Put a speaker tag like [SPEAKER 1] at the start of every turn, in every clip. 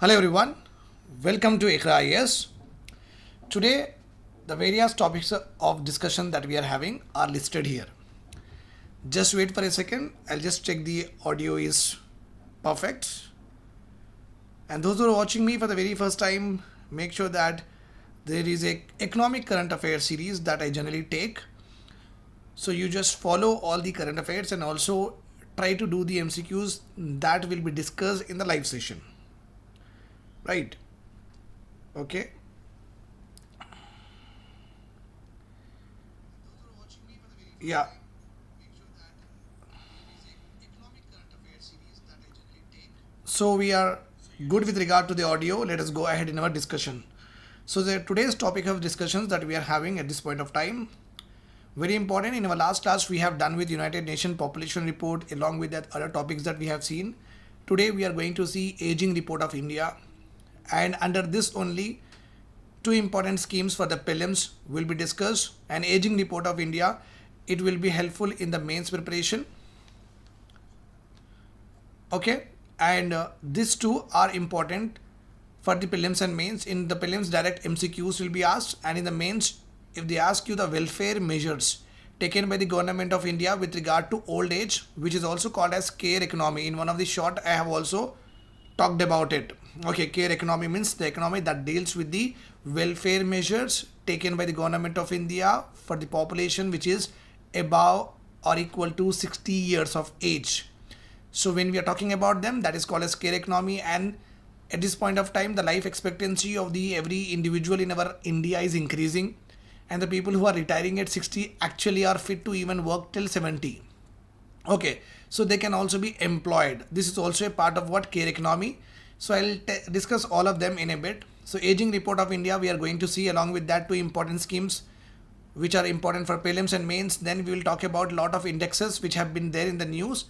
[SPEAKER 1] Hello everyone, welcome to IQRA IAS. Today, the various topics of discussion that we are having are listed here. Just wait for a second, I'll just check the audio is perfect. And those who are watching me for the very first time, make sure that there is a economic current affairs series that I generally take. So you just follow all the current affairs and also try to do the MCQs that will be discussed in the live session. Right? Okay. Yeah. So we are good with regard to the audio. Let us go ahead in our discussion. So today's topic of discussions that we are having at this point of time, very important. In our last class, we have done with United Nations Population Report along with that other topics that we have seen. Today we are going to see Aging Report of India. And under this only, two important schemes for the prelims will be discussed. An Aging Report of India, it will be helpful in the mains preparation. Okay, and these two are important for the prelims and mains. In the prelims, direct MCQs will be asked, and in the mains, if they ask you the welfare measures taken by the government of India with regard to old age, which is also called as care economy. In one of the short, I have also talked about it. Okay, care economy means the economy that deals with the welfare measures taken by the government of India for the population which is above or equal to 60 years of age. So when we are talking about them, that is called as care economy. And at this point of time, the life expectancy of the every individual in our India is increasing, and the people who are retiring at 60 actually are fit to even work till 70. Okay, so they can also be employed. This is also a part of what care economy. So I'll discuss all of them in a bit. So Aging Report of India, we are going to see along with that two important schemes which are important for prelims and mains. Then we will talk about a lot of indexes which have been there in the news,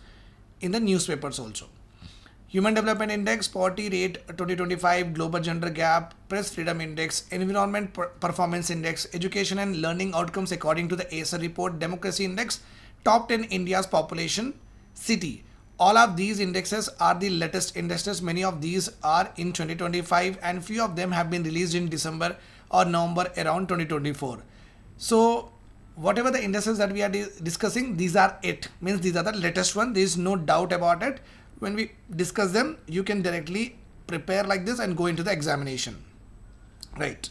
[SPEAKER 1] in the newspapers also. Human Development Index, Poverty Rate 2025, Global Gender Gap, Press Freedom Index, Environment Performance Index, Education and Learning Outcomes according to the ACER report, Democracy Index, Top 10 India's Population, City. All of these indexes are the latest indexes. Many of these are in 2025 and few of them have been released in December or November around 2024. So whatever the indexes that we are discussing, these are it. Means these are the latest one. There is no doubt about it. When we discuss them, you can directly prepare like this and go into the examination. Right.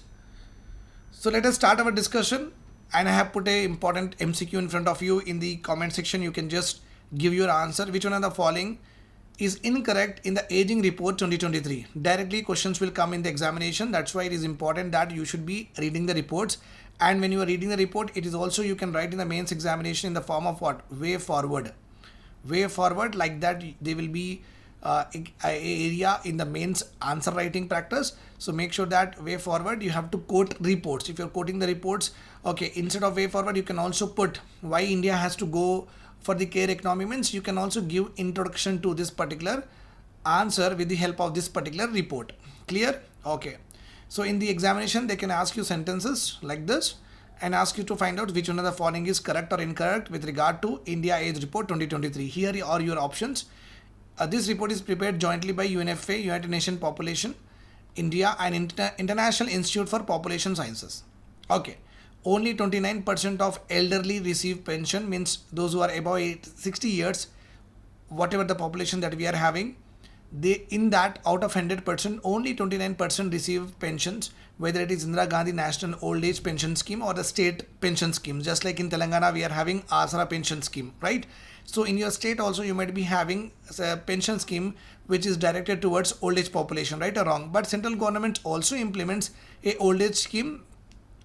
[SPEAKER 1] So let us start our discussion. And I have put a important MCQ in front of you. In the comment section, you can just give your answer. Which one of the following is incorrect in the Aging Report 2023? Directly questions will come in the examination. That's why it is important that you should be reading the reports. And when you are reading the report, it is also you can write in the mains examination in the form of what? Way forward. Way forward, like that there will be a area in the mains answer writing practice. So make sure that way forward you have to quote reports. If you're quoting the reports, okay, instead of way forward you can also put why India has to go for the care economy. Means you can also give introduction to this particular answer with the help of this particular report. Clear? Okay. So in the examination they can ask you sentences like this and ask you to find out which one of the following is correct or incorrect with regard to India Age Report 2023. Here are your options. This report is prepared jointly by UNFPA, United Nations Population, India and International Institute for Population Sciences. Okay. Only 29% of elderly receive pension, means those who are above 60 years, whatever the population that we are having, they in that out of 100%, only 29% receive pensions, whether it is Indira Gandhi National Old Age Pension Scheme or the state pension scheme. Just like in Telangana, we are having Asara pension scheme, right? So in your state also, you might be having a pension scheme which is directed towards old age population, right or wrong? But central government also implements a old age scheme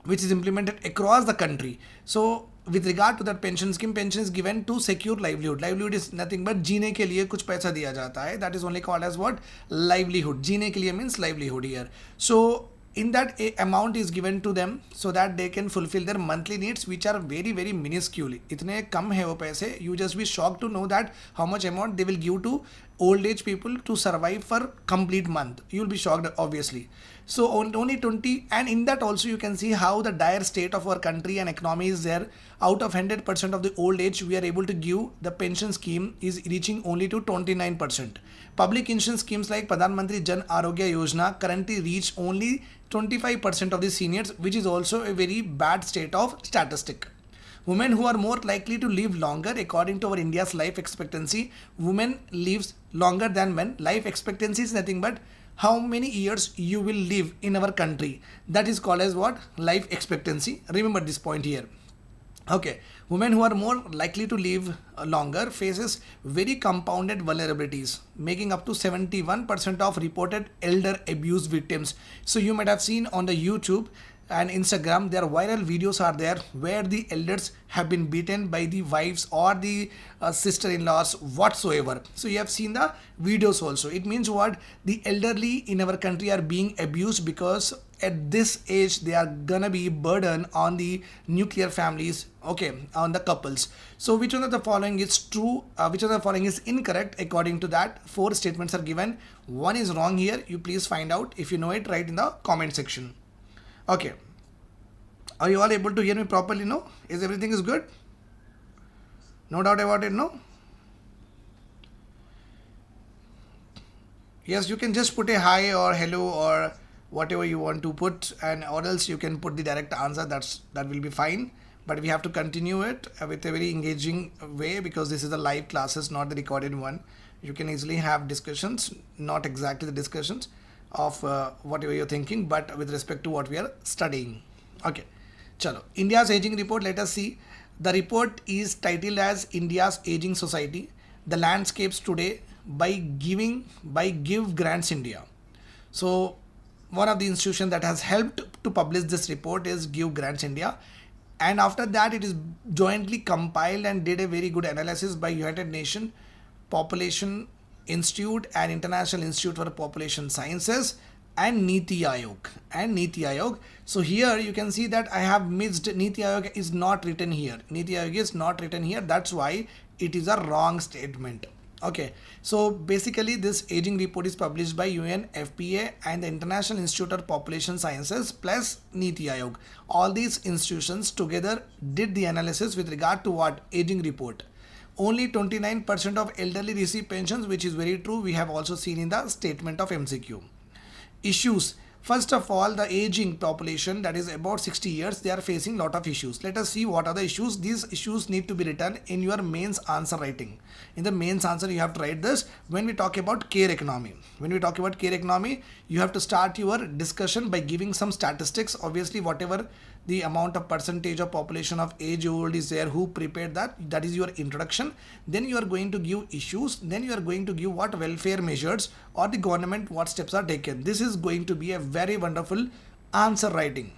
[SPEAKER 1] which is implemented across the country. So with regard to that pension scheme, pension is given to secure livelihood. Livelihood is nothing but जीने के लिए कुछ पैसा दिया जाता है. That is only called as what? Livelihood. जीने के लिए means livelihood here. So in that a amount is given to them so that they can fulfill their monthly needs, which are very very minuscule. इतने कम है वो पैसे. You just be shocked to know that how much amount they will give to old age people to survive for complete month. You'll be shocked, obviously. So only 20, and in that also you can see how the dire state of our country and economy is there. Out of 100% of the old age we are able to give, the pension scheme is reaching only to 29%. Public insurance schemes like Pradhan Mantri Jan Arogya Yojana currently reach only 25% of the seniors, which is also a very bad state of statistic. Women who are more likely to live longer, according to our India's life expectancy, women lives longer than men. Life expectancy is nothing but how many years you will live in our country. That is called as what? Life expectancy. Remember this point here. Okay, women who are more likely to live longer faces very compounded vulnerabilities, making up to 71% of reported elder abuse victims. So you might have seen on the YouTube and Instagram, their viral videos are there where the elders have been beaten by the wives or the sister-in-laws whatsoever. So you have seen the videos also. It means what? The elderly in our country are being abused because at this age they are gonna be burden on the nuclear families, okay, on the couples. So which one of the following is true, which one of the following is incorrect? According to that, 4 statements are given. One is wrong here. You please find out. If you know it, write in the comment section. Okay, are you all able to hear me properly? No? Is everything is good? No doubt about it, no? Yes, you can just put a hi or hello or whatever you want to put, and or else you can put the direct answer. That will be fine. But we have to continue it with a very engaging way because this is the live classes, not the recorded one. You can easily have discussions, not exactly the discussions of whatever you're thinking, but with respect to what we are studying. Okay, chalo. India's aging report. Let us see. The report is titled as India's Aging Society: The Landscapes Today by Give Grants India. So one of the institutions that has helped to publish this report is Give Grants India, and after that it is jointly compiled and did a very good analysis by United Nations Population Institute and International Institute for Population Sciences and NITI Aayog. So here you can see that I have missed NITI Aayog is not written here. NITI Aayog is not written here. That's why it is a wrong statement. Okay, so basically this aging report is published by UNFPA and the International Institute of Population Sciences plus NITI Aayog. All these institutions together did the analysis with regard to what? Aging report. Only 29% of elderly receive pensions, which is very true. We have also seen in the statement of MCQ. Issues. First of all, the aging population, that is about 60 years, they are facing lot of issues. Let us see what are the issues. These issues need to be written in your mains answer writing. In the mains answer, you have to write this when we talk about care economy. When we talk about care economy, you have to start your discussion by giving some statistics. Obviously, whatever the amount of percentage of population of age old is there, who prepared that is your introduction. Then you are going to give issues. Then you are going to give what welfare measures or the government what steps are taken. This is going to be a very wonderful answer writing.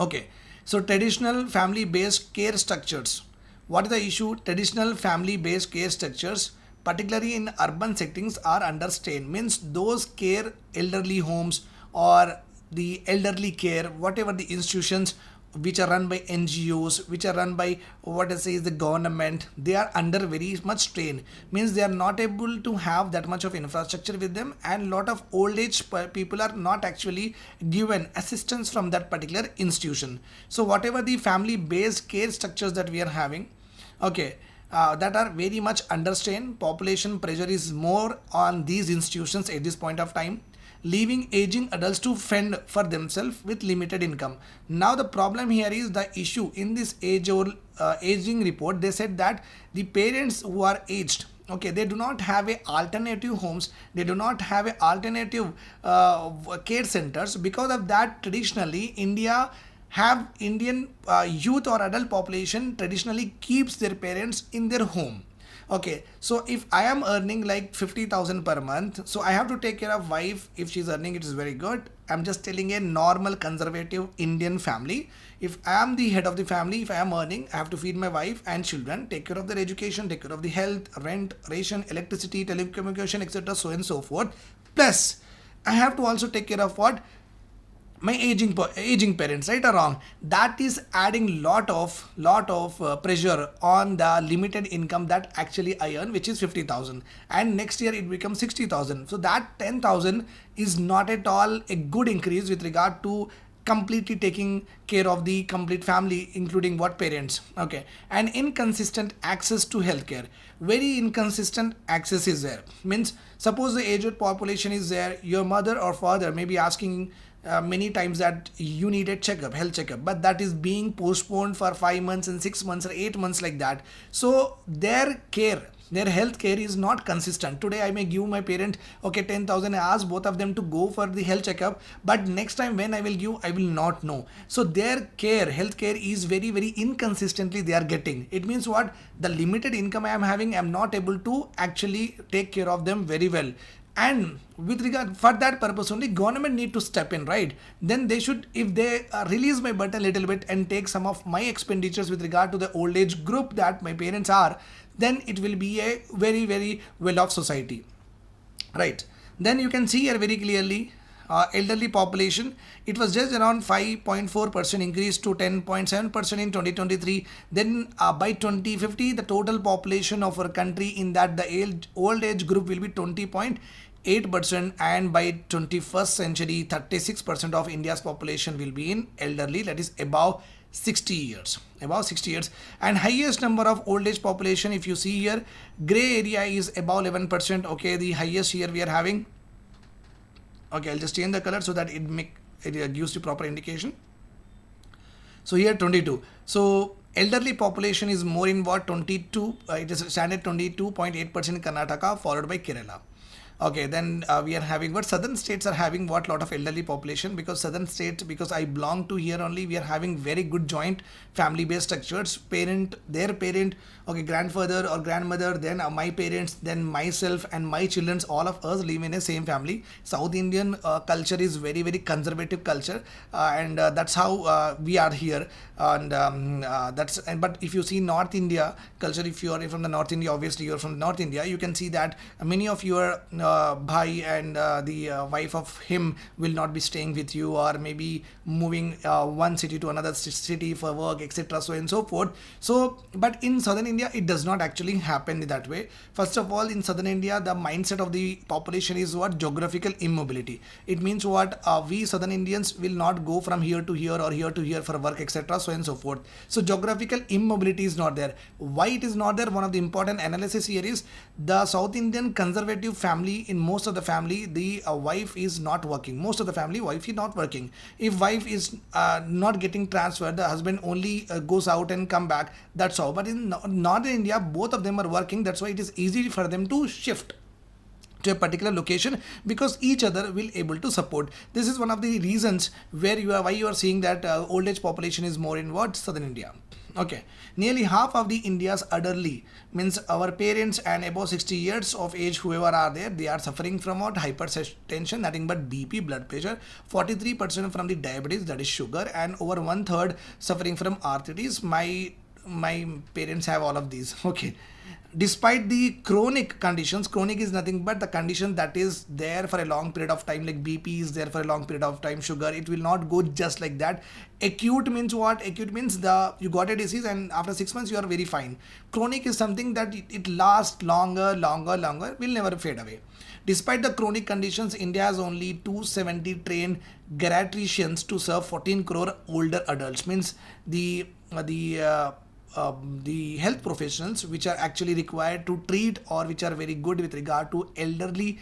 [SPEAKER 1] Okay, so traditional family based care structures. What is the issue? Traditional family based care structures, particularly in urban settings, are under strain. Means those care elderly homes or the elderly care, whatever the institutions which are run by NGOs, which are run by what I say is the government, they are under very much strain. Means they are not able to have that much of infrastructure with them, and lot of old age people are not actually given assistance from that particular institution. So whatever the family based care structures that we are having, okay, that are very much under strain. Population pressure is more on these institutions at this point of time, leaving aging adults to fend for themselves with limited income. Now the problem here is the issue in this aging report. They said that the parents who are aged, okay, they do not have a alternative homes, they do not have a alternative care centers. Because of that, traditionally Indian youth or adult population traditionally keeps their parents in their home. Okay, so if I am earning like 50,000 per month, so I have to take care of wife. If she's earning, it is very good. I'm just telling a normal conservative Indian family. If I am the head of the family, if I am earning, I have to feed my wife and children, take care of their education, take care of the health, rent, ration, electricity, telecommunication, etc., so and so forth. Plus, I have to also take care of what? my aging parents, right or wrong, that is adding lot of pressure on the limited income that actually I earn, which is 50,000, and next year it becomes 60,000. So that 10,000 is not at all a good increase with regard to completely taking care of the complete family, including what parents. Okay. And inconsistent access to healthcare, very inconsistent access is there. Means suppose the aged population is there, your mother or father may be asking many times that you need a checkup, health checkup, but that is being postponed for 5 months and 6 months or 8 months, like that. So their health care is not consistent. Today I may give my parent, okay, 10,000, I ask both of them to go for the health checkup, but next time when I will give, I will not know. So their health care is very, very inconsistently they are getting. It means what? The limited income I am having, I am not able to actually take care of them very well. And with regard, for that purpose only, government need to step in, right? Then they should, if they release my burden a little bit and take some of my expenditures with regard to the old age group that my parents are, then it will be a very, very well-off society, right? Then you can see here very clearly, elderly population, it was just around 5.4% increase to 10.7% in 2023. Then by 2050, the total population of our country in that the old age group will be 20.8%, and by 21st century, 36% of India's population will be in elderly, that is above 60 years. And highest number of old age population, if you see here, gray area is above 11%. Okay, the highest here we are having. Okay, I'll just change the color so that it gives you proper indication. So here 22. So elderly population is more in what? 22. It is standard 22.8% in Karnataka, followed by Kerala. Okay, then we are having what? Southern states are having what? Lot of elderly population, because southern states, because I belong to here only, we are having very good joint family based structures. Their parent, okay, grandfather or grandmother, then my parents, then myself and my children, all of us live in a same family. South Indian culture is very, very conservative culture, and that's how we are here. And but if you see North India culture, if you are from the North India, obviously you are from North India, you can see that many of your bhai and the wife of him will not be staying with you, or maybe moving one city to another city for work, etc., so and so forth. So but in southern India it does not actually happen that way. First of all, in southern India the mindset of the population is what? Geographical immobility. It means what? We southern Indians will not go from here to here or here to here for work, etc., so and so forth. So geographical immobility is not there. Why it is not there? One of the important analysis here is the South Indian conservative family. In most of the family, the wife is not working. Most of the family, wife is not working. If wife is not getting transferred, the husband only goes out and come back. That's all. But in northern India, both of them are working. That's why it is easy for them to shift to a particular location, because each other will able to support. This is one of the reasons why you are seeing that old age population is more in what? Southern India. Okay, nearly half of the India's elderly, means our parents and above 60 years of age, whoever are there, they are suffering from what? Hypertension, nothing but BP, blood pressure, 43% from the diabetes, that is sugar, and over 1/3 suffering from arthritis. My parents have all of these. Okay. Despite the chronic conditions, chronic is nothing but the condition that is there for a long period of time, like BP is there for a long period of time, sugar, it will not go just like that. Acute means what? Acute means you got a disease and after 6 months you are very fine. Chronic is something that it lasts longer, will never fade away. Despite the chronic conditions, India has only 270 trained geriatricians to serve 14 crore older adults. Means the health professionals which are actually required to treat, or which are very good with regard to elderly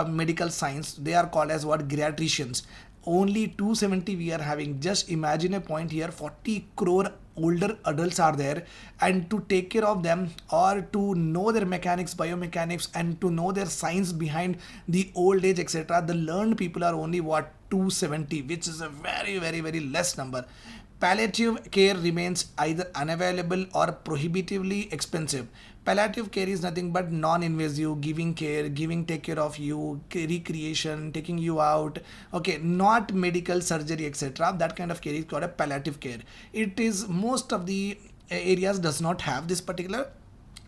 [SPEAKER 1] medical science, they are called as what? Geriatricians. Only 270 we are having. Just imagine a point here, 40 crore older adults are there, and to take care of them, or to know their mechanics, biomechanics, and to know their science behind the old age, etc., the learned people are only what? 270, which is a very, very, very less number. Palliative care remains either unavailable or prohibitively expensive. Palliative care is nothing but non-invasive, take care of you, recreation, taking you out, okay, not medical surgery, etc. That kind of care is called a palliative care. It is, most of the areas does not have this particular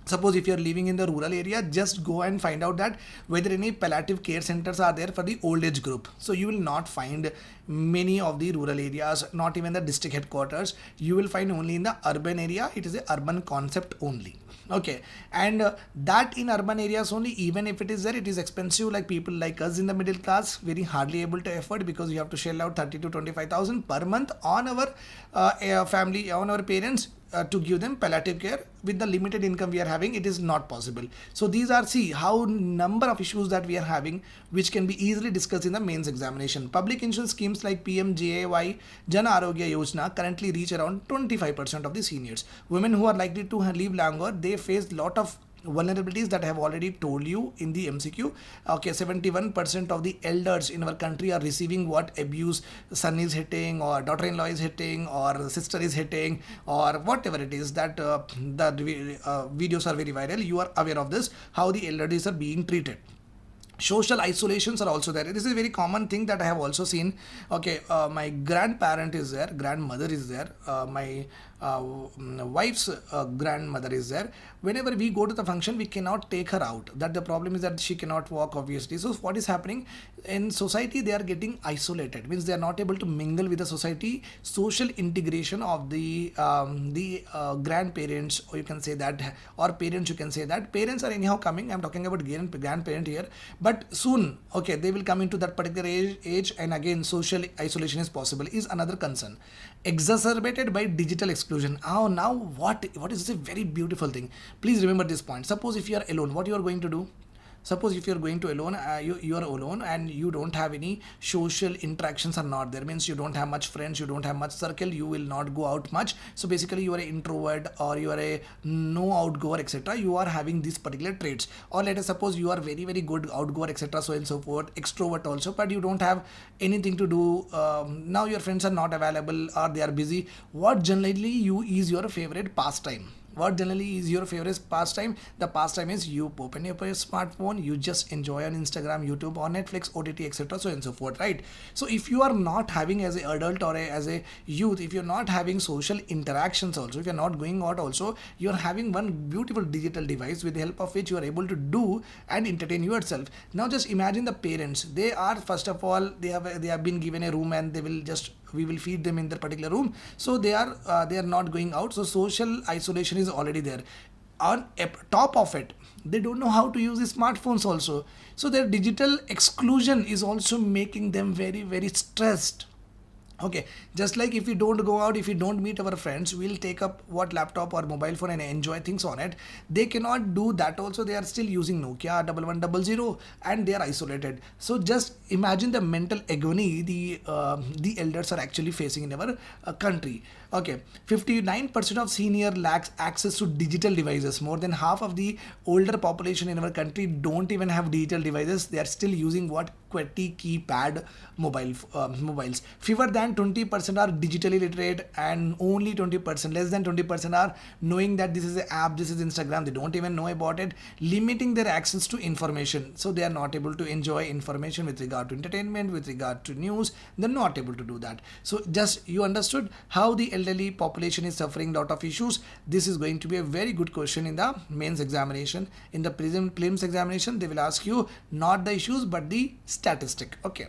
[SPEAKER 1] Suppose if you're living in the rural area, just go and find out that whether any palliative care centers are there for the old age group. So you will not find many of the rural areas, not even the district headquarters. You will find only in the urban area. It is a urban concept only. Okay, and that in urban areas only, even if it is there, it is expensive. Like people like us in the middle class, very hardly able to afford, because you have to shell out 30 to 25,000 per month on our family, on our parents, to give them palliative care. With the limited income we are having, it is not possible. So these are, see how number of issues that we are having, which can be easily discussed in the mains examination. Public insurance schemes like PMJAY, Jan Arogya Yojana currently reach around 25% of the seniors. Women who are likely to live longer, they face lot of vulnerabilities that I have already told you in the MCQ. Okay, 71% of the elders in our country are receiving what abuse son is hitting, or daughter-in-law is hitting, or sister is hitting, or whatever it is that videos are very viral. You are aware of this, how the elders are being treated. Social isolations are also there. This is a very common thing that I have also seen. Okay, my grandparent is there, grandmother is there, my wife's grandmother is there. Whenever we go to the function, we cannot take her out. That the problem is that she cannot walk, obviously. So what is happening in society? They are getting isolated, means they are not able to mingle with the society. Social integration of the grandparents, or you can say that, or parents, you can say that. Parents are anyhow coming. I'm talking about grandparent here, but soon, okay, they will come into that particular age, and again social isolation is possible, is another concern. Exacerbated by digital exclusion. Oh, now what is a very beautiful thing. Please remember this point. Suppose if you are alone, what you are going to do? Suppose if you are going to alone, you are alone and you don't have any social interactions are not there, means you don't have much friends, you don't have much circle, you will not go out much. So basically you are an introvert, or you are a no outgoer, etc. You are having these particular traits. Or let us suppose you are very good outgoer, etc. so and so forth, extrovert also, but you don't have anything to do. Now your friends are not available, or they are busy. What generally is your favorite pastime? What generally is your favorite pastime? The pastime is you open your smartphone, you just enjoy on Instagram, YouTube, or Netflix, OTT, etc. so and so forth, right? So if you are not having, as an adult or as a youth, if you're not having social interactions also, if you're not going out also, you're having one beautiful digital device with the help of which you are able to do and entertain yourself. Now just imagine the parents. They are, first of all, they have been given a room, and we will feed them in that particular room. So they are not going out. So social isolation is already there. On top of it, they don't know how to use the smartphones also. So their digital exclusion is also making them very stressed. Okay, just like if we don't go out, if we don't meet our friends, we'll take up what laptop or mobile phone and enjoy things on it. They cannot do that also. They are still using Nokia 1100, and they are isolated. So just imagine the mental agony the elders are actually facing in our country. Okay, 59% of senior lacks access to digital devices. More than half of the older population in our country don't even have digital devices. They are still using what QWERTY keypad mobiles. Fewer than 20% are digitally literate, and only 20%, less than 20% are knowing that this is an app, this is Instagram. They don't even know about it, limiting their access to information. So they are not able to enjoy information with regard to entertainment, with regard to news. They're not able to do that. So just you understood how the elderly population is suffering lot of issues. This is going to be a very good question in the mains examination. In the prelims examination, they will ask you not the issues but the statistic. Okay.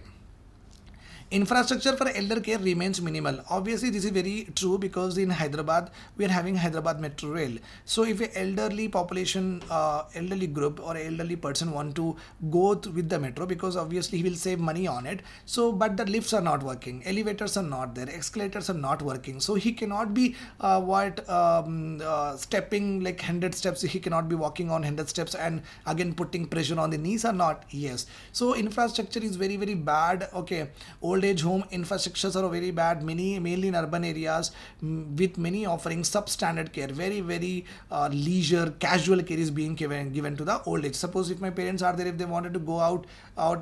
[SPEAKER 1] Infrastructure for elder care remains minimal. Obviously, this is very true, because in Hyderabad, we are having Hyderabad Metro Rail. So if an elderly population, elderly group or elderly person want to go with the metro, because obviously he will save money on it. So, but the lifts are not working, elevators are not there, escalators are not working. So he cannot be stepping like 100 steps. He cannot be walking on 100 steps and again putting pressure on the knees or not. Yes. So infrastructure is very bad. Okay. Old age home infrastructures are very bad, mainly in urban areas, with many offering substandard care. Very leisure, casual care is being given to the old age. Suppose if my parents are there, if they wanted to go out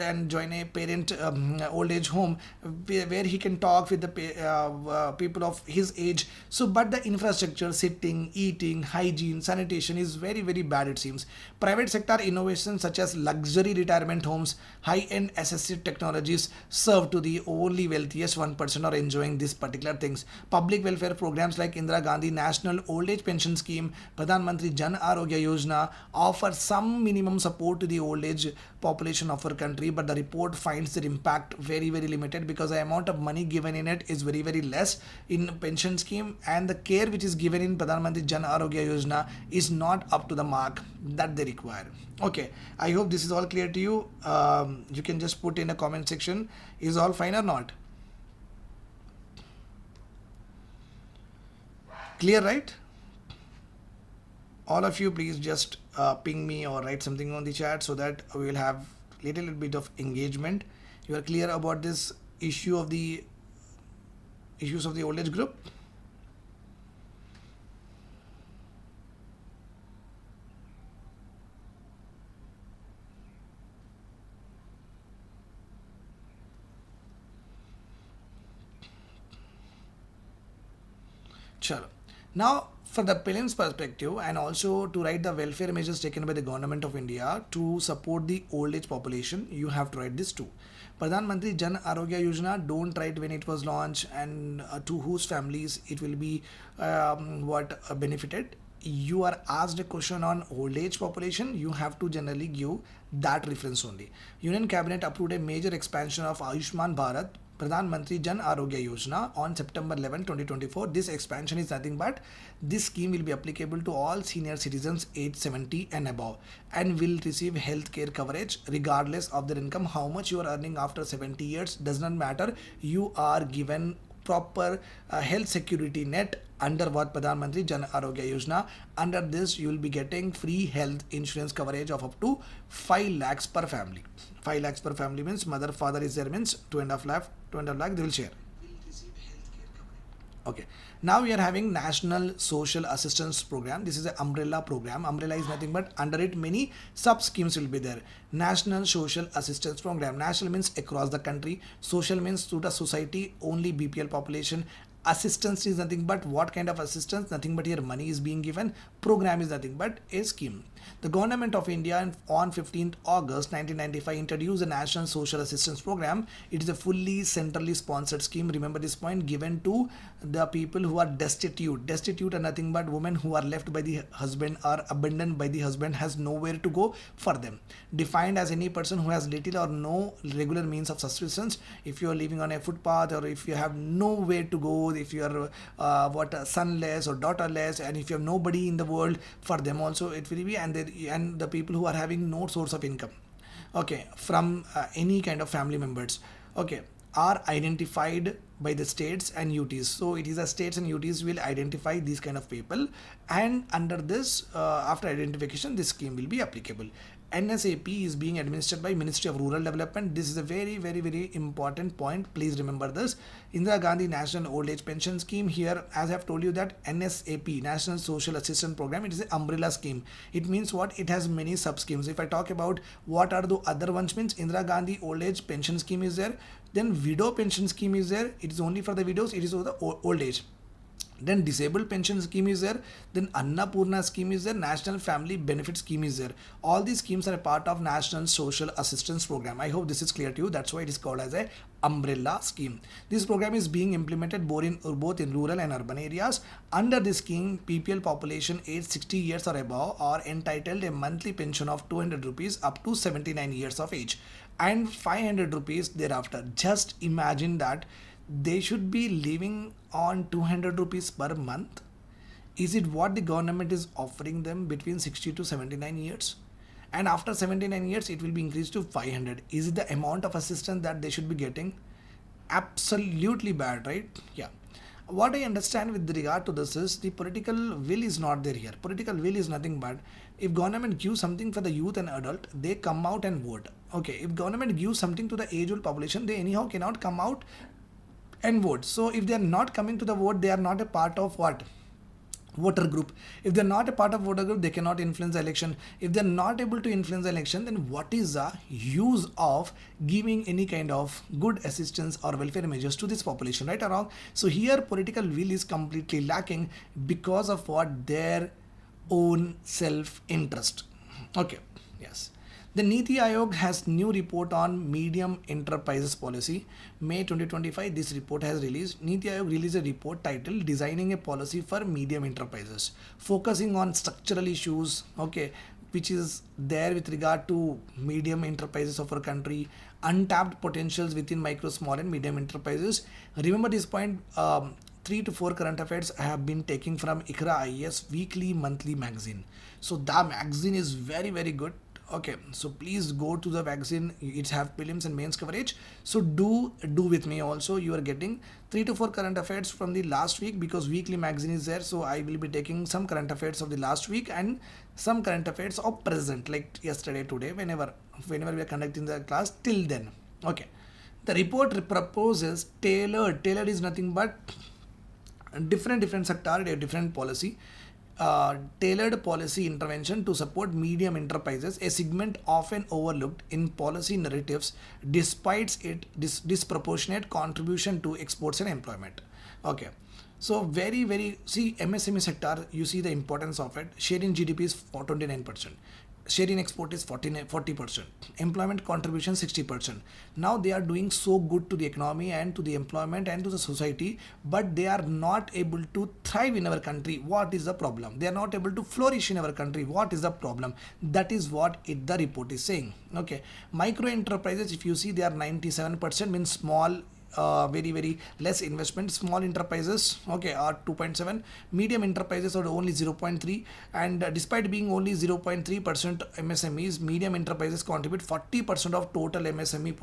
[SPEAKER 1] and join a parent old age home where he can talk with the people of his age. So but the infrastructure, sitting, eating, hygiene, sanitation is very bad, it seems. Private sector innovations such as luxury retirement homes, high-end assisted technologies serve to the only wealthiest 1% are enjoying these particular things. Public welfare programs like Indira Gandhi National Old Age Pension Scheme, Pradhan Mantri Jan Arogya Yojana offer some minimum support to the old age population of our country, but the report finds their impact very limited because the amount of money given in it is very less in pension scheme, and the care which is given in Pradhan Mantri Jan Arogya Yojana is not up to the mark that they require. Okay, I hope this is all clear to you. You can just put in a comment section, is all fine or not? Clear, right? All of you, please just ping me or write something on the chat so that we will have little bit of engagement. You are clear about this issue of the issues of the old age group? Chalo. Now, for the prelims perspective, and also to write the welfare measures taken by the government of India to support the old age population, you have to write this too. Pradhan Mantri Jan Arogya Yojana, don't write when it was launched and to whose families it will be benefited. You are asked a question on old age population, you have to generally give that reference only. Union Cabinet approved a major expansion of Ayushman Bharat Pradhan Mantri Jan Arogya Yojana on September 11, 2024. This expansion is nothing but this scheme will be applicable to all senior citizens age 70 and above and will receive health care coverage regardless of their income. How much you are earning after 70 years does not matter. You are given proper health security net under what Pradhan Mantri Jan Arogya Yojana. Under this, you will be getting free health insurance coverage of up to 5 lakhs per family. 5 lakhs per family means mother, father is there means 2.5 lakh they will share. Okay. Now we are having National Social Assistance Program. This is an umbrella program. Umbrella is nothing but under it many sub schemes will be there. National Social Assistance Program. National means across the country. Social means to the society, only BPL population. Assistance is nothing but what kind of assistance? Nothing but here money is being given. Program is nothing but a scheme. The government of India on 15th August 1995 introduced the National Social Assistance Program. It is a fully centrally sponsored scheme. Remember this point, given to the people who are destitute. Destitute are nothing but women who are left by the husband or abandoned by the husband, has nowhere to go for them. Defined as any person who has little or no regular means of subsistence. If you are living on a footpath, or if you have nowhere to go, if you are sonless or daughterless, and if you have nobody in the world, for them also it will be, and the people who are having no source of income, okay, from any kind of family members, okay, are identified by the states and UTs. So it is the states and UTs will identify these kind of people, and under this after identification this scheme will be applicable. NSAP is being administered by Ministry of Rural Development. This is a very important point. Please remember this. Indira Gandhi National Old Age Pension Scheme. Here, as I have told you, that NSAP, National Social Assistance Program, it is an umbrella scheme. It means what? It has many sub schemes. If I talk about what are the other ones, means Indira Gandhi Old Age Pension Scheme is there. Then Widow Pension Scheme is there. It is only for the widows. It is for the old age. Then disabled pension scheme is there. Then Annapurna scheme is there. National Family Benefit scheme is there. All these schemes are a part of National Social Assistance Program. I hope this is clear to you. That's why it is called as a umbrella scheme. This program is being implemented both in rural and urban areas. Under this scheme, PPL population aged 60 years or above are entitled a monthly pension of 200 rupees up to 79 years of age and 500 rupees thereafter. Just imagine that they should be living on 200 rupees per month. Is it what the government is offering them between 60 to 79 years? And after 79 years, it will be increased to 500. Is it the amount of assistance that they should be getting? Absolutely bad, right? Yeah. What I understand with regard to this is the political will is not there here. Political will is nothing but if government gives something for the youth and adult, they come out and vote. Okay, if government gives something to the age-old population, they anyhow cannot come out and vote. So if they are not coming to the vote, they are not a part of what? Voter group. If they are not a part of voter group, they cannot influence the election. If they are not able to influence the election, then what is the use of giving any kind of good assistance or welfare measures to this population, right or wrong? So here political will is completely lacking because of what? Their own self-interest. Okay, yes. The NITI Aayog has new report on medium enterprises policy. May 2025, this report has released. NITI Aayog released a report titled Designing a Policy for Medium Enterprises, focusing on structural issues, okay, which is there with regard to medium enterprises of our country, untapped potentials within micro, small and medium enterprises. Remember this point, 3 to 4 current affairs I have been taking from IQRA IAS weekly monthly magazine. So the magazine is very, very good. Okay, so please go to the magazine. It's have prelims and mains coverage. So do with me also. You are getting 3 to 4 current affairs from the last week, because weekly magazine is there. So I will be taking some current affairs of the last week and some current affairs of present, like yesterday, today, whenever we are conducting the class till then. Okay, the report proposes tailored is nothing but different sector, a different policy, tailored policy intervention to support medium enterprises, a segment often overlooked in policy narratives despite its disproportionate contribution to exports and employment. Okay, so very see MSME sector, you see the importance of it. Share in GDP is 29%. Share in export is 40%, employment contribution 60%. Now they are doing so good to the economy and to the employment and to the society, but they are not able to thrive in our country. What is the problem? They are not able to flourish in our country. What is the problem? That is what the report is saying. Okay, micro enterprises, if you see, they are 97%, means small, very less investment. Small enterprises, okay, are 2.7. Medium enterprises are only 0.3, and despite being only 0.3% MSMEs, medium enterprises contribute 40% of total MSME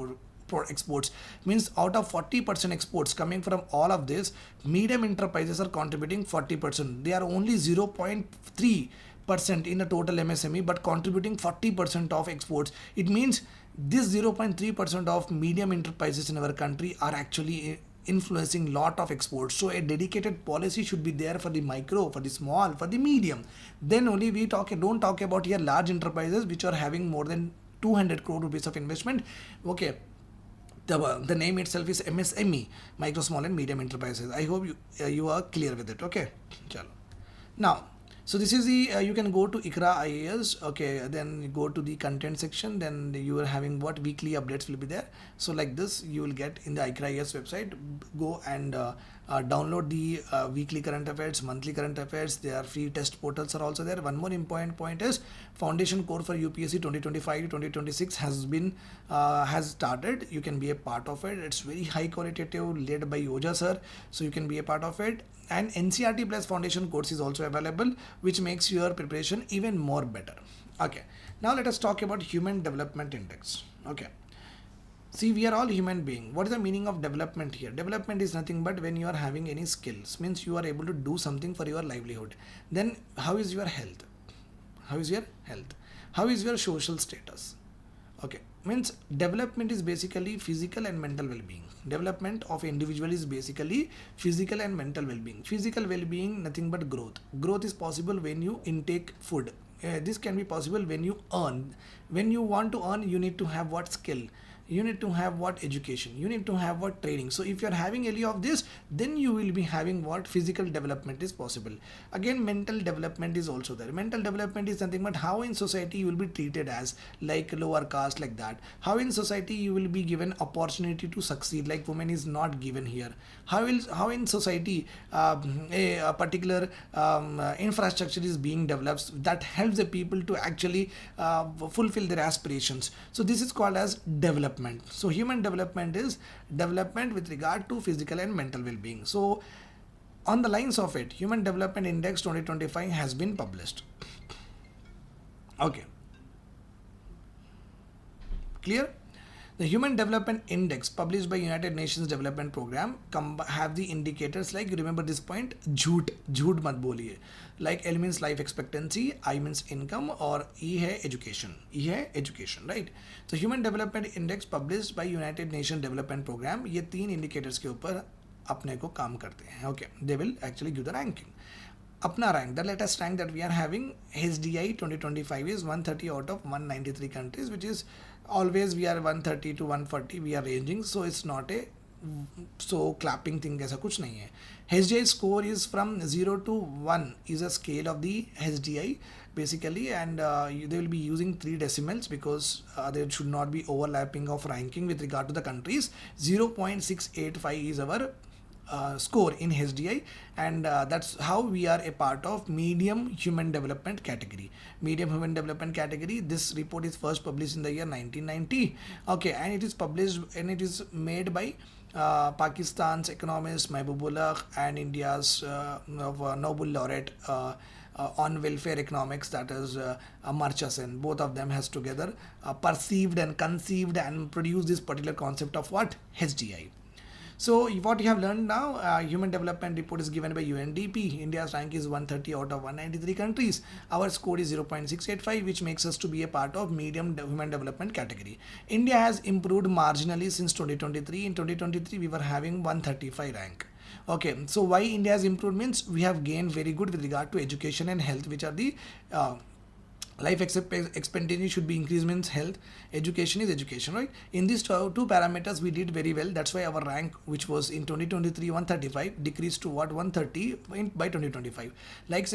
[SPEAKER 1] for exports. Means out of 40% exports coming from all of this, medium enterprises are contributing 40%. They are only 0.3% in the total MSME, but contributing 40% of exports. It means this 0.3% of medium enterprises in our country are actually influencing lot of exports. So a dedicated policy should be there for the micro, for the small, for the medium. Then only we don't talk about here large enterprises which are having more than 200 crore rupees of investment. Okay, the name itself is MSME, micro, small and medium enterprises. I hope you are clear with it. Okay, chalo. Now, so this is the you can go to IQRA IAS. Okay, then you go to the content section, then you are having what weekly updates will be there. So like this you will get in the IQRA IAS website. Go and download the weekly current affairs, monthly current affairs. There are free test portals are also there. One more important point is foundation core for UPSC 2025-2026 has been has started. You can be a part of it. It's very high qualitative, led by Ojha sir, so you can be a part of it. And NCERT plus foundation course is also available, which makes your preparation even more better. Okay, now let us talk about human development index. Okay, see, we are all human being. What is the meaning of development here? Development is nothing but when you are having any skills, means you are able to do something for your livelihood. Then how is your health? How is your health? How is your social status? Okay, means development is basically physical and mental well-being. Development of individual is basically physical and mental well-being. Physical well-being, nothing but growth. Growth is possible when you intake food. This can be possible when you earn. When you want to earn, you need to have what skill? You need to have what education? You need to have what training? So if you are having any of this, then you will be having what physical development is possible. Again, mental development is also there. Mental development is something but how in society you will be treated as like lower caste, like that. How in society you will be given opportunity to succeed, like women is not given here. How in society a particular infrastructure is being developed that helps the people to actually fulfill their aspirations. So this is called as development. So human development is development with regard to physical and mental well-being. So on the lines of it, Human Development Index 2025 has been published. Okay, clear? The Human Development Index published by United Nations Development Program have the indicators like, remember this point, jhoot mat boliye. Like L means life expectancy, I means income, or E hai education. E hai education, right? So Human Development Index published by United Nations Development Program, ये 3 indicators के ऊपर अपने को काम करते हैं. Okay, they will actually give the ranking. Apna rank, the latest rank that we are having, HDI 2025 is 130 out of 193 countries, which is always we are 130 to 140 we are ranging, so it's not a so clapping thing ऐसा कुछ नहीं है. HDI score is from 0 to 1 is a scale of the HDI basically, and they will be using 3 decimals because there should not be overlapping of ranking with regard to the countries. 0.685 is our score in HDI, and that's how we are a part of medium human development category. Medium human development category. This report is first published in the year 1990. Okay, and it is published and it is made by Pakistan's economist Mahbubullah and India's Nobel laureate on welfare economics, that is Amartya Sen. Both of them has together perceived and conceived and produced this particular concept of what? HDI. So what you have learned now, human development report is given by UNDP. India's rank is 130 out of 193 countries. Our score is 0.685, which makes us to be a part of medium human development category. India has improved marginally since 2023. In 2023, we were having 135 rank. Okay, so why India has improved means we have gained very good with regard to education and health, which are the life expectancy should be increased means health, education is education, right? In these two parameters we did very well. That's why our rank, which was in 2023 135, decreased to what? 130 by 2025. Like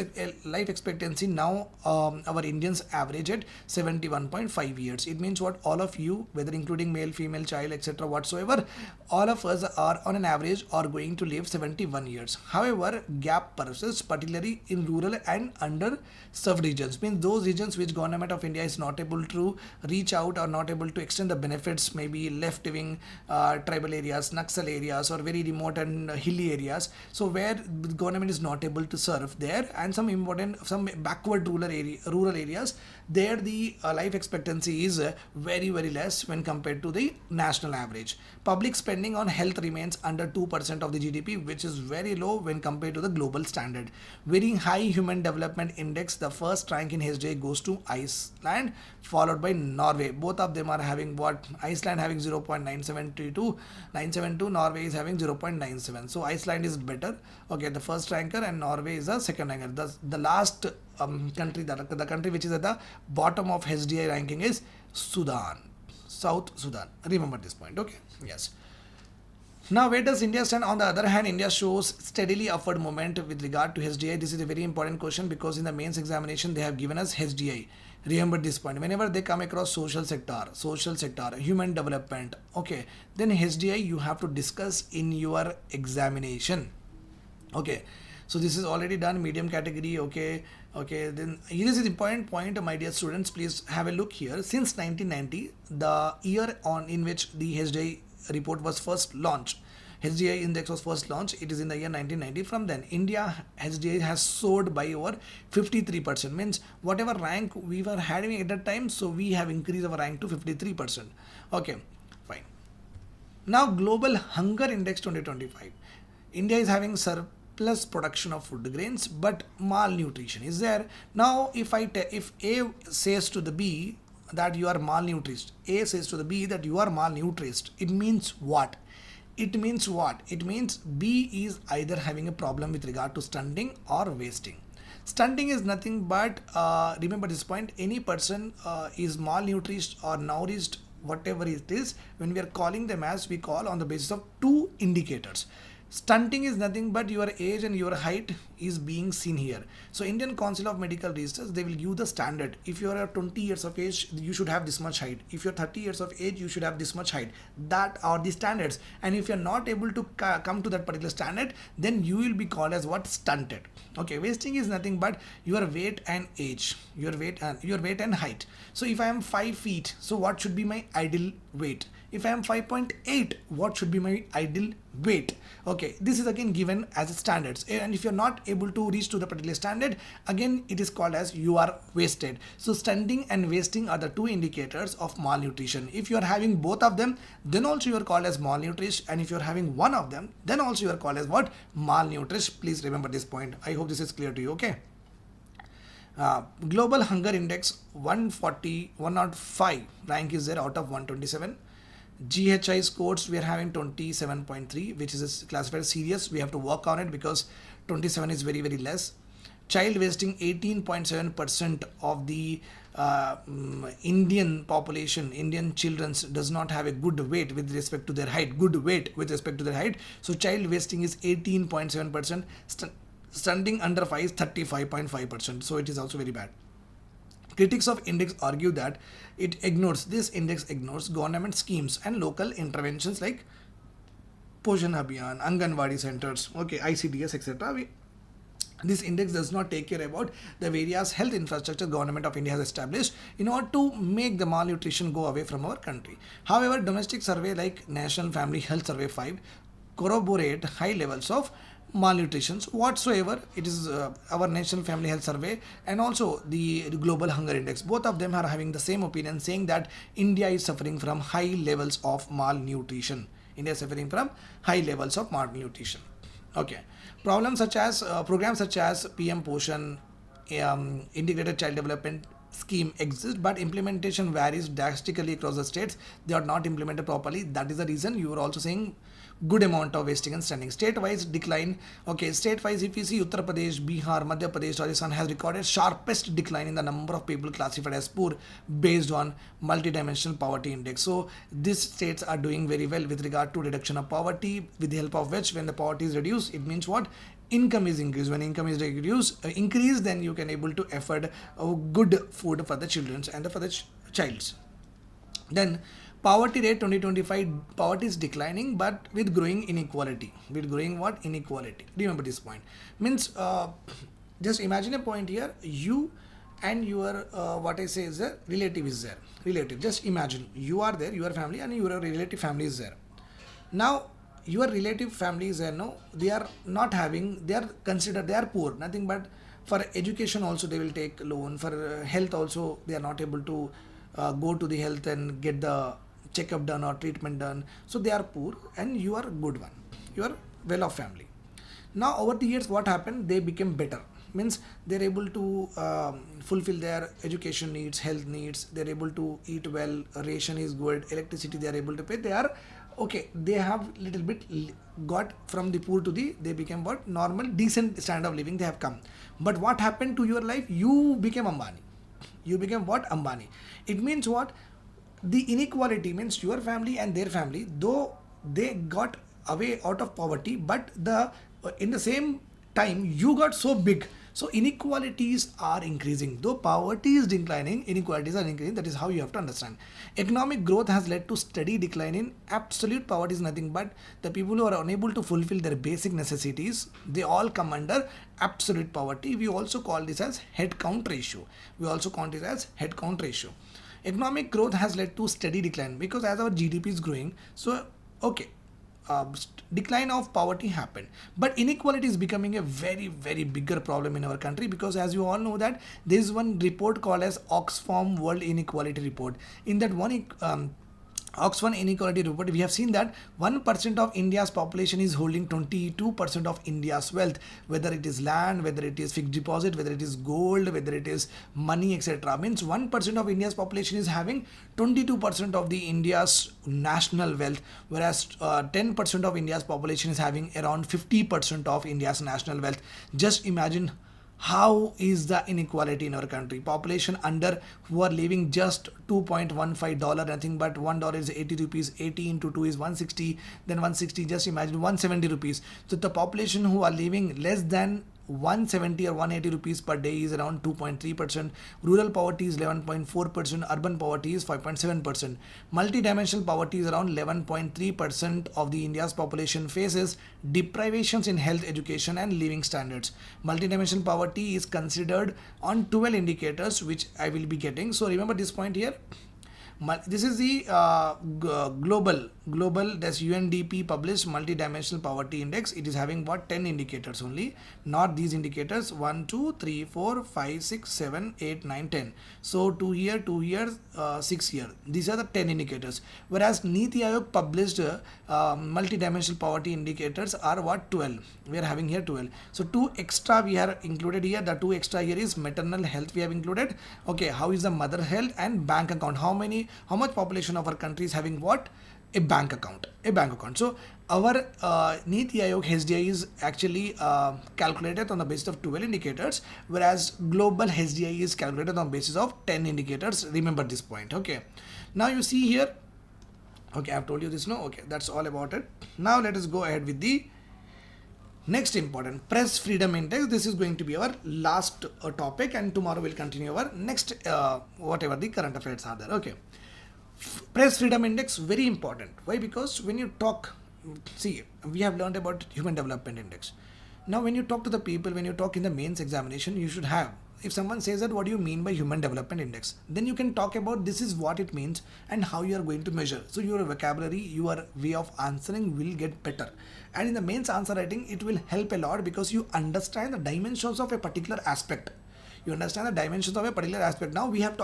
[SPEAKER 1] life expectancy now, our Indians average at 71.5 years. It means what? All of you, whether including male, female, child, etc., whatsoever, all of us are on an average are going to live 71 years. However, gap persists, particularly in rural and underserved regions, means those regions which government of India is not able to reach out or not able to extend the benefits, maybe left-wing tribal areas, Naxal areas, or very remote and hilly areas. So where the government is not able to serve there, and some backward rural areas, there the life expectancy is very less when compared to the national average. Public spending on health remains under 2% of the GDP, which is very low when compared to the global standard. Very high human development index. The first rank in HDI goes to Iceland, followed by Norway. Both of them are having what? Iceland having 0.972, Norway is having 0.97. So Iceland is better. Okay, the first ranker, and Norway is the second ranker. The last country, the country which is at the bottom of HDI ranking is Sudan, South Sudan. Remember this point. Okay, yes. Now, where does India stand? On the other hand, India shows steadily upward movement with regard to HDI. This is a very important question because in the mains examination, they have given us HDI. Remember this point. Whenever they come across social sector, human development, okay, then HDI you have to discuss in your examination. Okay, so this is already done, medium category. Okay, then here is the important point, my dear students. Please have a look here. Since 1990, the year in which the HDI report was first launched, HDI index was first launched, it is in the year 1990. From then, India HDI has soared by over 53%. Means whatever rank we were having at that time, so we have increased our rank to 53%. Okay, fine. Now, global hunger index 2025. India is having surplus production of food grains, but malnutrition is there. Now, if A says to the B that you are malnourished, A says to the B that you are malnourished, it means what? It means B is either having a problem with regard to stunting or wasting. Stunting is nothing but, remember this point, any person is malnourished or nourished, whatever it is, when we are calling them as, we call on the basis of two indicators. Stunting is nothing but your age and your height is being seen here. So Indian Council of Medical Research, they will give the standard. If you are 20 years of age, you should have this much height. If you're 30 years of age, you should have this much height. That are the standards. And if you're not able to come to that particular standard, then you will be called as what? Stunted. Okay, wasting is nothing but your weight and age, your weight and height. So if I am 5 feet, so what should be my ideal weight? If I am 5.8, what should be my ideal weight? Okay, this is again given as standards, and if you're not able to reach to the particular standard, again it is called as you are wasted. So stunting and wasting are the two indicators of malnutrition. If you are having both of them, then also you are called as malnourished, and if you are having one of them, then also you are called as what? Malnourished. Please remember this point. I hope this is clear to you. Okay. Global hunger index 105 rank is there out of 127. GHI scores we are having 27.3, which is classified as serious. We have to work on it because 27 is very less. Child wasting 18.7% of the Indian population, Indian children does not have a good weight with respect to their height, so child wasting is 18.7%, stunting under 5 is 35.5%, so it is also very bad. Critics of index argue that this index ignores government schemes and local interventions like Poshan Abhiyan, Anganwadi centers, ICDS, etc. This index does not take care about the various health infrastructure government of India has established in order to make the malnutrition go away from our country. However, domestic survey like National Family Health Survey 5 corroborate high levels of malnutrition whatsoever. It is our National Family Health Survey and also the Global Hunger Index. Both of them are having the same opinion, saying that India is suffering from high levels of malnutrition. India is suffering from high levels of malnutrition. Programs such as PM Poshan, Integrated Child Development Scheme exist, but implementation varies drastically across the states. They are not implemented properly. That is the reason you are also saying good amount of wasting and stunning. State-wise decline. State-wise, if you see Uttar Pradesh, Bihar, Madhya Pradesh, Rajasthan has recorded sharpest decline in the number of people classified as poor based on multidimensional poverty index. So these states are doing very well with regard to reduction of poverty, with the help of which when the poverty is reduced, it means what? Income is increased. When income is increased, then you can able to afford good food for the children and for the childs. Then poverty rate 2025, poverty is declining but with growing inequality. With growing what? Inequality. Remember this point. Means just imagine a point here. You and your what I say is a relative is there. Relative. Just imagine you are there, your family, and your relative family is there. Now your relative family is there. No, they are not having. They are considered. They are poor. Nothing but for education also they will take loan. For health also they are not able to go to the health and get the checkup done or treatment done. So they are poor and you are a good one. You are well-off family. Now over the years what happened? They became better. Means they're able to fulfill their education needs, health needs. They're able to eat well. Ration is good. Electricity they are able to pay. They are okay. They have little bit got from the poor to they became what? Normal, decent standard of living they have come. But what happened to your life? You became Ambani. You became what? Ambani. It means what? The inequality means your family and their family, though they got away out of poverty, but in the same time you got so big. So inequalities are increasing. Though poverty is declining, inequalities are increasing. That is how you have to understand. Economic growth has led to steady decline in absolute poverty is nothing but the people who are unable to fulfill their basic necessities. They all come under absolute poverty. We also call this as head count ratio. Economic growth has led to steady decline because as our GDP is growing, so decline of poverty happened, but inequality is becoming a very very bigger problem in our country because as you all know that there is one report called as Oxfam World Inequality Report. In that one Oxfam Inequality Report, we have seen that 1% of India's population is holding 22% of India's wealth, whether it is land, whether it is fixed deposit, whether it is gold, whether it is money, etc. Means 1% of India's population is having 22% of the India's national wealth, whereas 10% of India's population is having around 50% of India's national wealth. Just imagine how is the inequality in our country. Population under who are living just $2.15, nothing but $1 is 80 rupees, 80 into 2 is 160, then 160, just imagine 170 rupees. So the population who are living less than 170 or 180 rupees per day is around 2.3%. Rural poverty is 11.4%. Urban poverty is 5.7%. Multidimensional poverty is around 11.3% of the India's population faces deprivations in health, education and living standards. Multidimensional poverty is considered on 12 indicators which I will be getting. So remember this point here. This is the global that's UNDP published multidimensional poverty index. It is having what 10 indicators only, not these indicators 1 2 3 4 5 6 7 8 9 10. So 2 here 6 here, these are the 10 indicators, whereas NITI Aayog published multidimensional poverty indicators are what 12. We are having here 12. So 2 extra we are included here. The 2 extra here is maternal health we have included. Okay, how is the mother health and bank account? How much population of our country is having what? a bank account. So our NITI Aayog HDI is actually calculated on the basis of 12 indicators, whereas global HDI is calculated on the basis of 10 indicators. Remember this point. Okay, now you see here, okay, I've told you this, no? Okay, that's all about it. Now let us go ahead with the next important press freedom index. This is going to be our last topic, and tomorrow we'll continue our next whatever the current affairs are there. Okay, press freedom index, very important. Why? Because when you talk, see, we have learned about human development index. Now when you talk to the people, when you talk in the mains examination, you should have, if someone says that what do you mean by human development index, then you can talk about this is what it means and how you are going to measure. So your vocabulary, your way of answering will get better, and in the mains answer writing it will help a lot because you understand the dimensions of a particular aspect. You understand the dimensions of a particular aspect. Now we have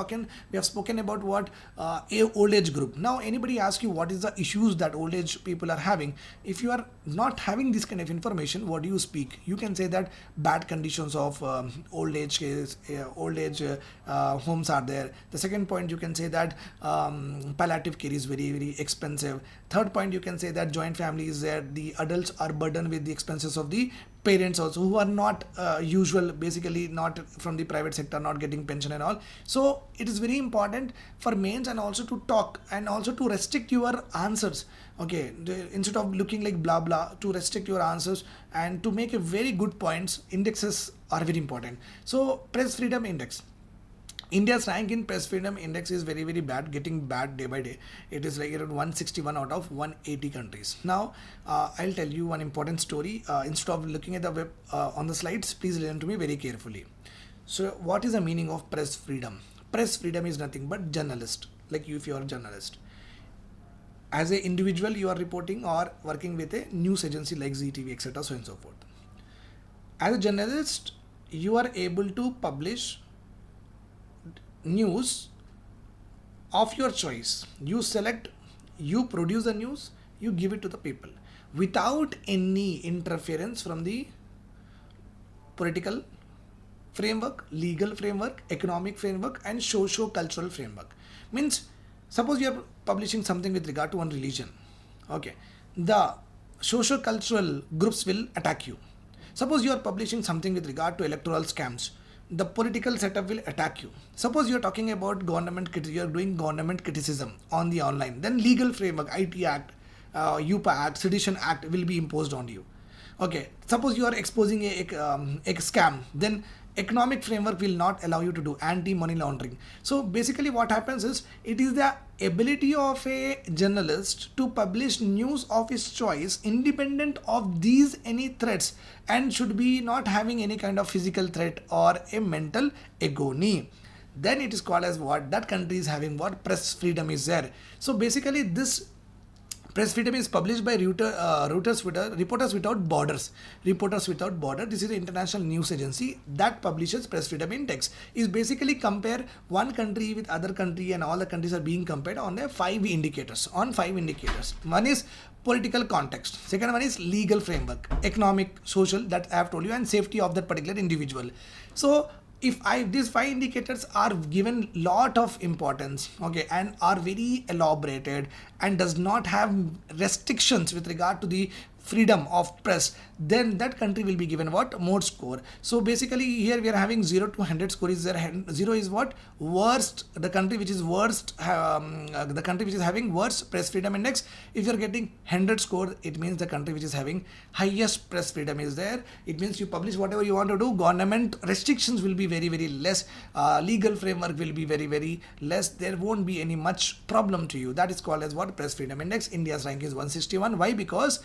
[SPEAKER 1] spoken about what a old age group. Now anybody asks you what is the issues that old age people are having, if you are not having this kind of information, what do you speak? You can say that bad conditions of old age homes are there. The second point, you can say that palliative care is very, very expensive. Third point, you can say that joint family is there, the adults are burdened with the expenses of the parents also, who are not usual, basically not from the private sector, not getting pension and all. So it is very important for mains and also to talk and also to restrict your answers. Okay, instead of looking like blah blah, to restrict your answers and to make a very good points. Indexes are very important. So press freedom index, India's rank in press freedom index is very, very bad, getting bad day by day. It is like around 161 out of 180 countries. Now, I'll tell you one important story. Instead of looking at the web on the slides, please listen to me very carefully. So, what is the meaning of press freedom? Press freedom is nothing but journalist, like you if you are a journalist. As an individual, you are reporting or working with a news agency like ZTV, etc., so and so forth. As a journalist, you are able to publish news of your choice. You select, you produce the news, you give it to the people without any interference from the political framework, legal framework, economic framework, and socio-cultural framework. Means, suppose you are publishing something with regard to one religion. Okay, the socio-cultural groups will attack you. Suppose you are publishing something with regard to electoral scams, the political setup will attack you. Suppose you are talking about government, you are doing government criticism on the online, then legal framework, IT Act, UPA Act, Sedition Act will be imposed on you. Okay, suppose you are exposing a scam, then economic framework will not allow you to do anti-money laundering. So basically what happens is, it is the ability of a journalist to publish news of his choice independent of these any threats, and should be not having any kind of physical threat or a mental agony. Then it is called as what? That country is having what? Press freedom is there. So basically this press freedom is published by Reporters Without Borders. Reporters Without Borders. This is an international news agency that publishes press freedom index. Is basically compare one country with other country, and all the countries are being compared on the 5 indicators. One is political context. Second one is legal framework, economic, social, that I have told you, and safety of that particular individual. So if these 5 indicators are given lot of importance, okay, and are very elaborated and does not have restrictions with regard to the freedom of press, then that country will be given what? More score. So basically here we are having 0 to 100 score is there. 0 is what? Worst, the country which is worst, the country which is having worst press freedom index. If you are getting 100 score, it means the country which is having highest press freedom is there. It means you publish whatever you want to do. Government restrictions will be very, very less. Legal framework will be very, very less. There won't be any much problem to you. That is called as what? Press freedom index. India's rank is 161. Why? Because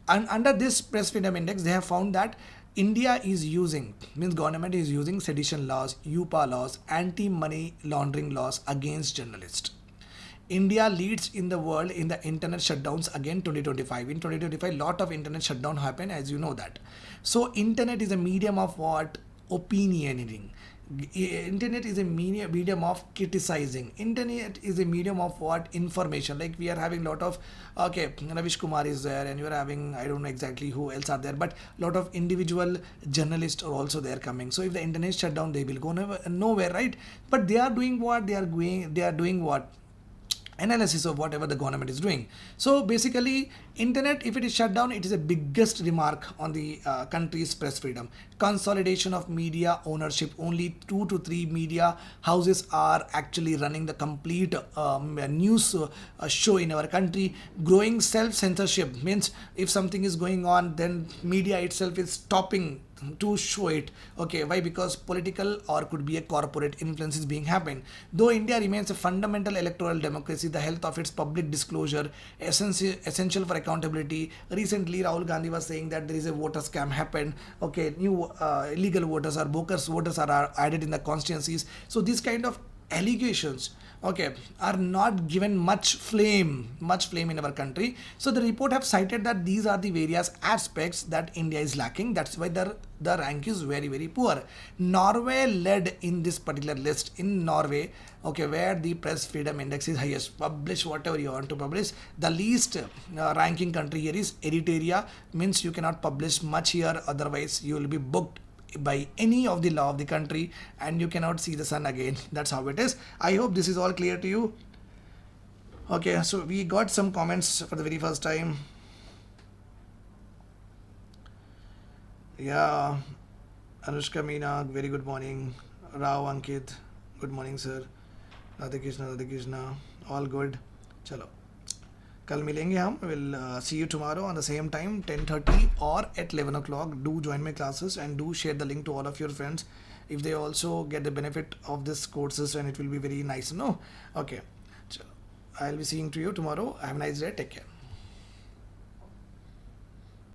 [SPEAKER 1] under this press freedom index, they have found that India is using, means government is using sedition laws, UPA laws, anti-money laundering laws against journalists. India leads in the world in the internet shutdowns again 2025. In 2025, lot of internet shutdown happened, as you know that. So internet is a medium of what? Opinionating. Internet is a medium of criticizing. Internet is a medium of what? Information. Like we are having lot of, okay, Ravish Kumar is there, and you are having, I don't know exactly who else are there, but lot of individual journalists are also there coming. So if the internet shut down, they will go nowhere, right? But they are doing what? They are doing what? analysis of whatever the government is doing. So basically, internet, if it is shut down, it is a biggest remark on the country's press freedom. Consolidation of media ownership. Only 2 to 3 media houses are actually running the complete news show in our country. Growing self-censorship means if something is going on, then media itself is stopping to show it. Okay, why? Because political or could be a corporate influence is being happened. Though India remains a fundamental electoral democracy, the health of its public disclosure essential for accountability. Recently Rahul Gandhi was saying that there is a voter scam happened. Okay, new illegal voters or bogus voters are added in the constituencies. So these kind of allegations, okay, are not given much flame in our country. So the report have cited that these are the various aspects that India is lacking. That's why the rank is very, very poor. Norway led in this particular list. In Norway, okay, where the press freedom index is highest, publish whatever you want to publish. The least ranking country here is Eritrea, means you cannot publish much here, otherwise you will be booked by any of the law of the country and you cannot see the sun again. That's how it is. I hope this is all clear to you. Okay, so we got some comments for the very first time. Yeah, Anushka Meena, very good morning. Rao Ankit, good morning sir. Radhe Krishna, all good. Chalo, कल मिलेंगे हम. We'll see you tomorrow on the same time, 10:30 or at 11 o'clock. Do join my classes and do share the link to all of your friends if they also get the benefit of this courses, and it will be very nice. No, okay, I'll be seeing to you tomorrow. Have a nice day. Take care.